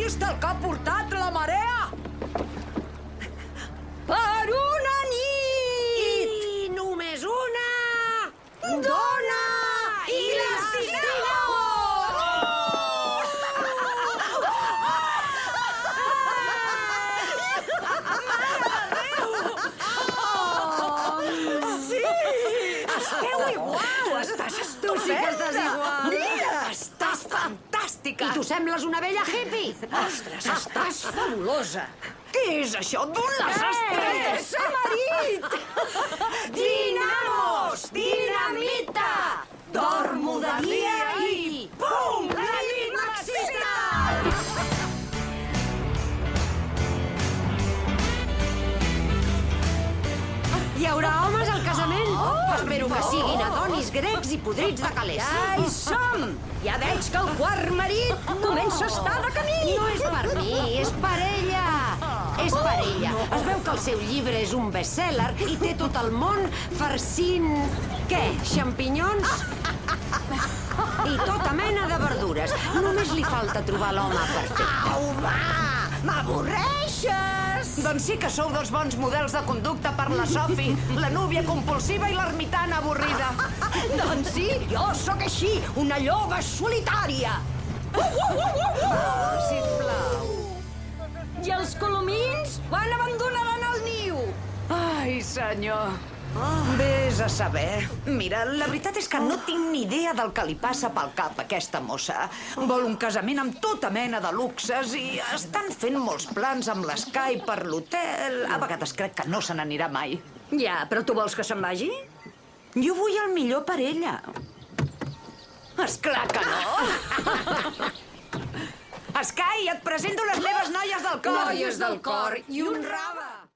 vist el que ha portat la marea? Per una nit! I només una... Dona! I Esteu igual! Estàs Tu sí que estàs igual! Mira, estàs fantàstica! I tu sembles una vella hippie! Ostres, estàs fabulosa! Què és això d'un les estrelles? Marit! Dinamos! Dinamita! Dormo de dia i... Pum! La nit m'excita! Hi haurà homes al casament? Espero que siguin adonis grecs i podrits de calés. Ja hi som! Ja veig que el quart marit comença a estar de camí! No és per mi, és per ella! És per ella. Es veu que el seu llibre és un best-seller i té tot el món farcint... Què? Xampinyons? I tota mena de verdures. Només li falta trobar l'home perfecte. Au, va! M'avorreixes! Doncs sí que sou dels bons models de conducta per la Sophie, la núvia compulsiva i l'ermitana avorrida. Doncs sí, jo sóc així, una lloba solitària! Sisplau. I els colomins quan abandonaran el niu? Ai, senyor. Vés a saber. Mira, la veritat és que no tinc ni idea del que li passa pel cap a aquesta mossa. Vol un casament amb tota mena de luxes i estan fent molts plans amb l'Sky per l'hotel. A vegades crec que no se n'anirà mai. Ja, però tu vols que se'n vagi? Jo vull el millor per ella. Esclar que no! Sky, et presento les meves noies del cor! Noies del cor i un rave!